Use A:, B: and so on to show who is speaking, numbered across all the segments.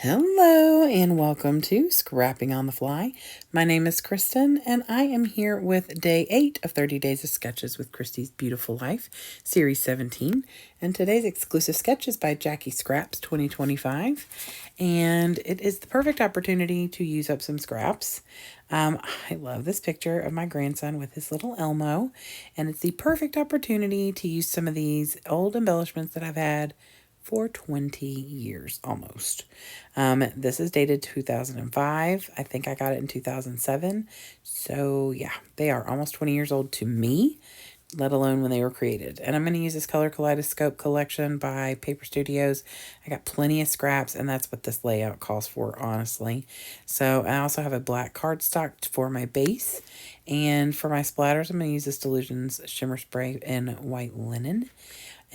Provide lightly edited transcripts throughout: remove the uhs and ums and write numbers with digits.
A: Hello and welcome to Scrapping on the Fly. My name is Kristen and I am here with day 8 of 30 Days of Sketches with Christy's Beautiful Life, Series 17. And today's exclusive sketch is by Jackie Scraps 2025. And it is the perfect opportunity to use up some scraps. I love this picture of my grandson with his little Elmo. And it's the perfect opportunity to use some of these old embellishments that I've had for 20 years almost. This is dated 2005. I think I got it in 2007. So yeah, they are almost 20 years old to me, let alone when they were created. And I'm going to use this Color Kaleidoscope collection by Paper Studios. I got plenty of scraps, and that's what this layout calls for, honestly. So I also have a black cardstock for my base. And for my splatters, I'm going to use this Delusions Shimmer Spray in white linen.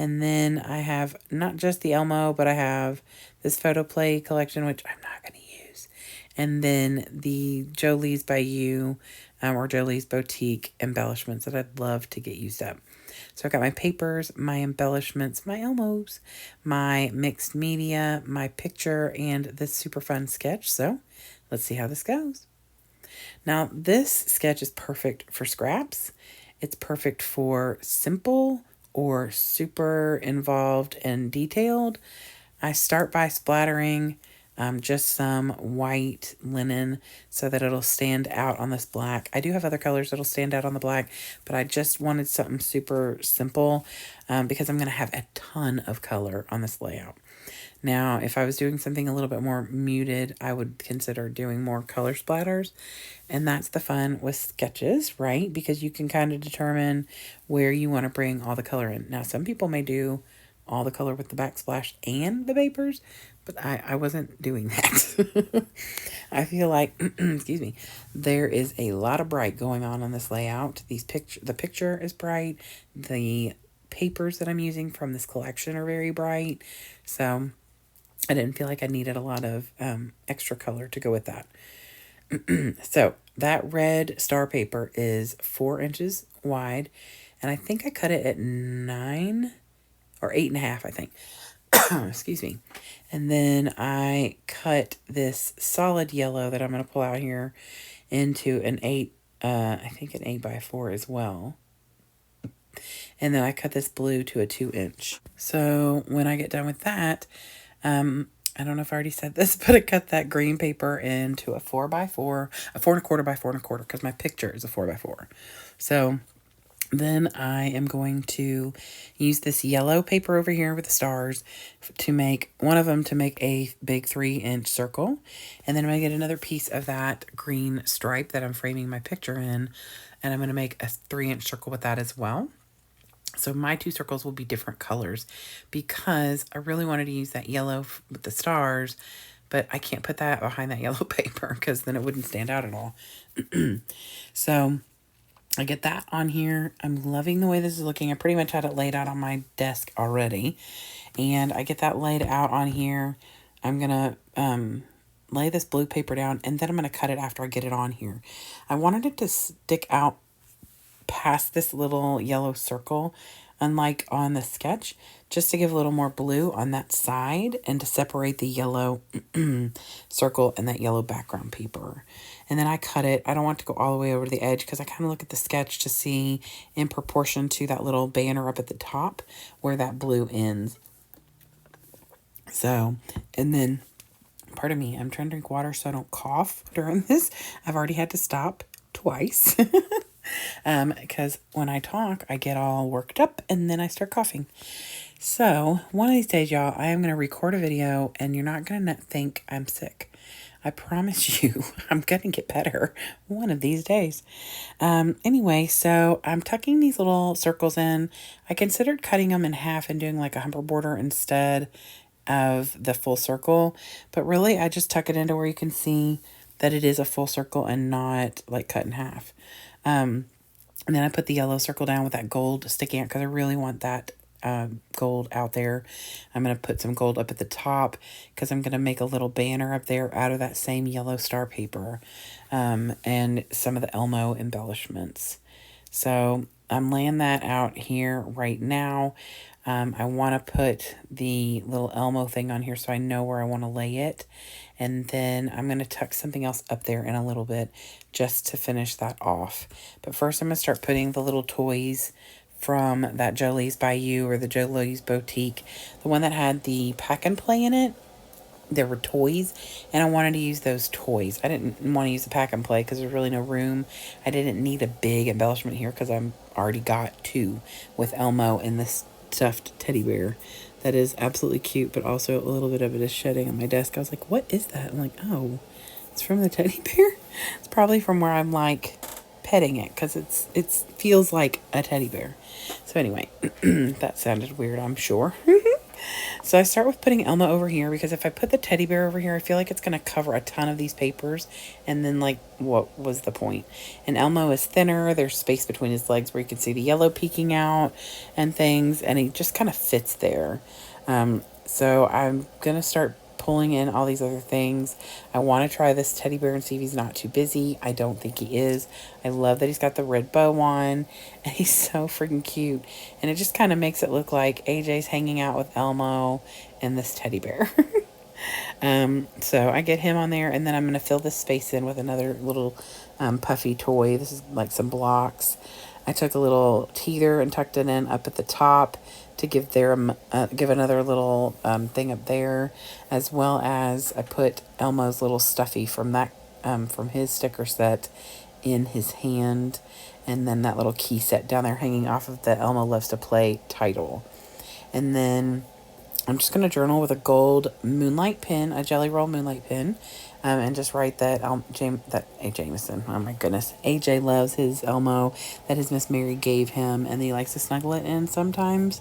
A: And then I have not just the Elmo, but I have this photo play collection, which I'm not going to use. And then the Jolie's by You, or Jolie's Boutique embellishments that I'd love to get used up. So I've got my papers, my embellishments, my Elmos, my mixed media, my picture, and this super fun sketch. So let's see how this goes. Now, this sketch is perfect for scraps. It's perfect for simple or super involved and detailed. I start by splattering just some white linen so that it'll stand out on this black. I do have other colors that'll stand out on the black, but I just wanted something super simple because I'm going to have a ton of color on this layout. Now, if I was doing something a little bit more muted, I would consider doing more color splatters. And that's the fun with sketches, right? Because you can kind of determine where you want to bring all the color in. Now, some people may do all the color with the backsplash and the papers, but I wasn't doing that. I feel like, excuse me, there is a lot of bright going on this layout. The picture is bright. The papers that I'm using from this collection are very bright. So I didn't feel like I needed a lot of extra color to go with that. So that red star paper is 4 inches wide, and I think I cut it at 9 or 8.5, I think. Excuse me. And then I cut this solid yellow that I'm going to pull out here into an 8, I think an 8x4 as well. And then I cut this blue to a 2-inch. So when I get done with that, I don't know if I already said this, but I cut that green paper into a 4x4, a 4.25 by 4.25, because my picture is a 4x4. So then I am going to use this yellow paper over here with the stars to make one of them to make a big 3-inch circle. And then I'm going to get another piece of that green stripe that I'm framing my picture in, and I'm going to make a 3-inch circle with that as well. So my 2 circles will be different colors because I really wanted to use that yellow with the stars, but I can't put that behind that yellow paper because then it wouldn't stand out at all. So I get that on here. I'm loving the way this is looking. I pretty much had it laid out on my desk already. And I get that laid out on here. I'm going to lay this blue paper down, and then I'm going to cut it after I get it on here. I wanted it to stick out past this little yellow circle, unlike on the sketch, just to give a little more blue on that side and to separate the yellow circle and that yellow background paper. And then I cut it. I don't want to go all the way over to the edge because I kind of look at the sketch to see in proportion to that little banner up at the top where that blue ends. So, and then, pardon me, I'm trying to drink water so I don't cough during this. I've already had to stop twice. Because when I talk, I get all worked up and then I start coughing. So one of these days, y'all, I am going to record a video and you're not going to think I'm sick. I promise you, I'm going to get better one of these days. Anyway, so I'm tucking these little circles in. I considered cutting them in half and doing like a humper border instead of the full circle. But really, I just tuck it into where you can see that it is a full circle and not like cut in half. And then I put the yellow circle down with that gold sticking out because I really want that gold out there. I'm going to put some gold up at the top because I'm going to make a little banner up there out of that same yellow star paper and some of the Elmo embellishments. So I'm laying that out here right now. I want to put the little Elmo thing on here so I know where I want to lay it. And then I'm going to tuck something else up there in a little bit just to finish that off. But first I'm going to start putting the little toys from that Jolie's Bayou or the Jolie's Boutique. The one that had the pack and play in it. There were toys, and I wanted to use those toys. I didn't want to use the pack and play because there's really no room. I didn't need a big embellishment here because I'm already got two with Elmo and this stuffed teddy bear that is absolutely cute, but also a little bit of it is shedding on my desk. I was like, what is that? I'm like, oh, it's from the teddy bear. It's probably from where I'm like petting it because it feels like a teddy bear. So anyway, that sounded weird, I'm sure. So I start with putting Elmo over here because if I put the teddy bear over here, I feel like it's going to cover a ton of these papers. And then, like, what was the point? And Elmo is thinner. There's space between his legs where you can see the yellow peeking out and things. And he just kind of fits there. So I'm going to start pulling in all these other things. I want to try this teddy bear and see if he's not too busy. I don't think he is. I love that he's got the red bow on and he's so freaking cute. And it just kind of makes it look like AJ's hanging out with Elmo and this teddy bear. So I get him on there and then I'm going to fill this space in with another little puffy toy. This is like some blocks. I took a little teeter and tucked it in up at the top to give give another little thing up there, as well as I put Elmo's little stuffy from that from his sticker set in his hand, and then that little key set down there hanging off of the Elmo Loves to Play title. And then I'm just going to journal with a gold moonlight pen, a Jelly Roll moonlight pen, and just write that Jameson, oh my goodness, AJ loves his Elmo that his Miss Mary gave him, and he likes to snuggle it in sometimes.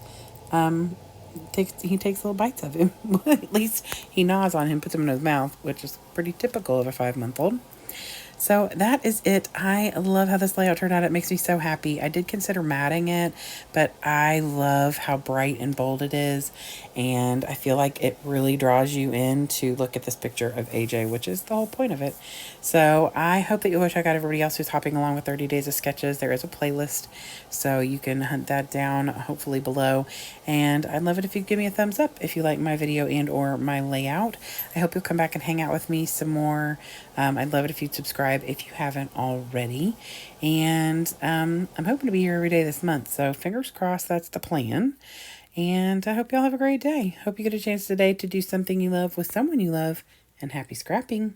A: He takes little bites of him. At least he gnaws on him, puts him in his mouth, which is pretty typical of a 5-month-old. So that is it. I love how this layout turned out. It makes me so happy. I did consider matting it, but I love how bright and bold it is. And I feel like it really draws you in to look at this picture of AJ, which is the whole point of it. So I hope that you'll go check out everybody else who's hopping along with 30 Days of Sketches. There is a playlist, so you can hunt that down hopefully below. And I'd love it if you give me a thumbs up if you like my video and or my layout. I hope you'll come back and hang out with me some more. I'd love it if you'd subscribe if you haven't already. And I'm hoping to be here every day this month. So fingers crossed that's the plan. And I hope y'all have a great day. Hope you get a chance today to do something you love with someone you love. And happy scrapping.